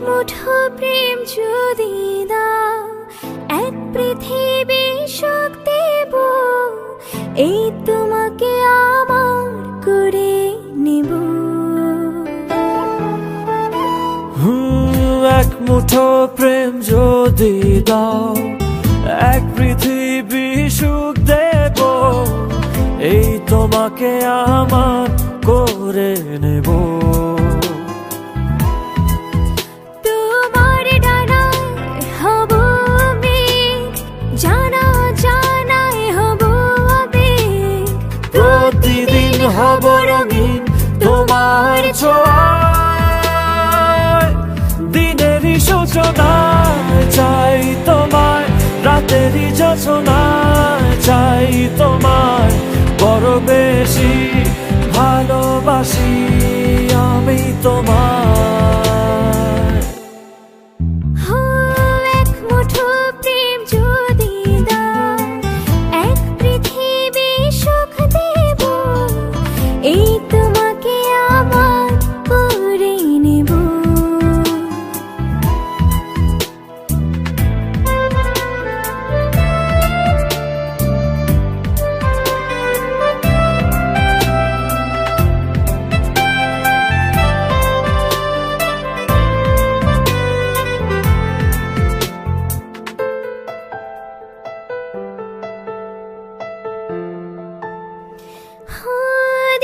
মুঠো প্রেম যদি দাও, এক পৃথিবী সুখ দেব, এই তোমাকে আমার করে নেব। এক মুঠো প্রেম যদি দাও, এক পৃথিবী সুখ দেব, এই তোমাকে আমার করে নেব। তোমার ডানায় হব মেঘ, জানা জানায় হব আবেগ, প্রতিদিন হব রঙিন তোমার ছোঁয়ায়। দিনেরই সূচনায় চাই তোমায়, রাতেরই যোছনায় চাই তোমায়, বড় বেশি ভালোবাসি আমি তোমায়। এক মুঠো প্রেম যদি দাও, এক পৃথিবী সুখ দেব, এই তোমাকে আমার করে নেব।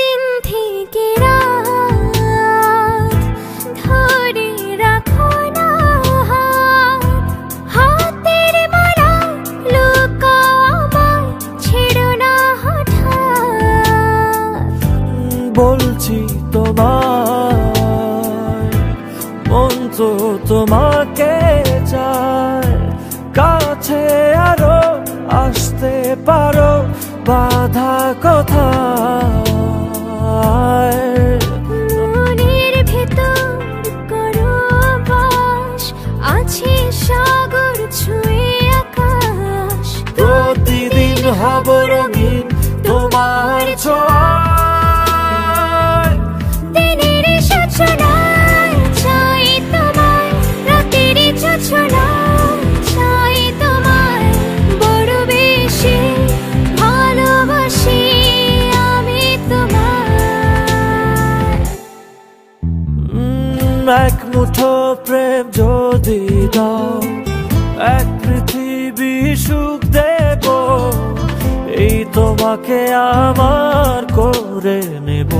দিন থেকে রাত ধরে রাখো না হাত, হাতের মালা লুকাও আমায়, ছেড়ো না হঠাৎ। বলছি তোমায়, মন তো তোমাকে চায়, কাছে আরো আসতে পারো, বাধা কোথায়। মনের ভেতর করো বাস, আছে সাগর ছুঁয়ে আকাশ, প্রতিদিন হব রঙিন তোমার ছোঁয়ায়। দিনের সূচনায় চাই তোমায়, রাতের যোছনায় চাই তোমায়, বড় বেশি ভালোবাসি আমি তোমায়। এক মুঠো প্রেম যদি দাও, এক পৃথিবী সুখ দেব, এই তোমাকে আমার করে নেব।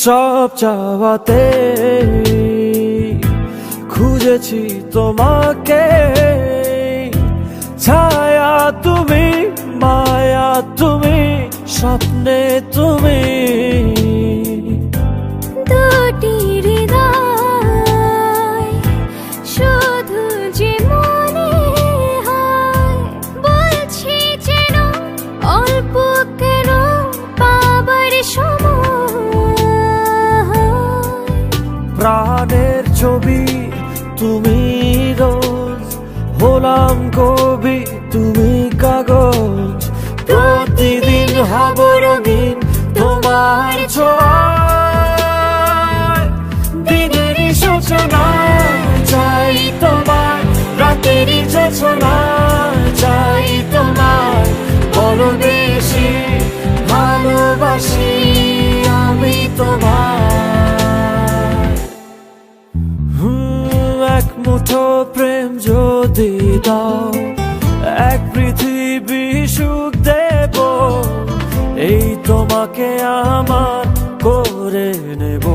সব চাওয়াতে খুঁজেছি তোমাকে, ছায়া তুমি, মায়া তুমি, স্বপ্নে তুমি। দুটি হৃদয় শুধু যে মনে হয়, বলছি যেন অল্প কেন পাবার সময়। প্রাণের ছবি তুমি রোজ, হলাম কবি তুমি কাগজ, প্রতিদিন হব রঙিন তোমার ছোঁয়ায়। দিনেরই সূচনায় চাই তোমায়, রাতেরই যোছনায় চাই তোমায়, বড় বেশি ভালোবাসি আমি তোমায়। এক মুঠো প্রেম যদি দাও, এক পৃথিবী সুখ দেব, এই তোমাকে আমার করে নেব।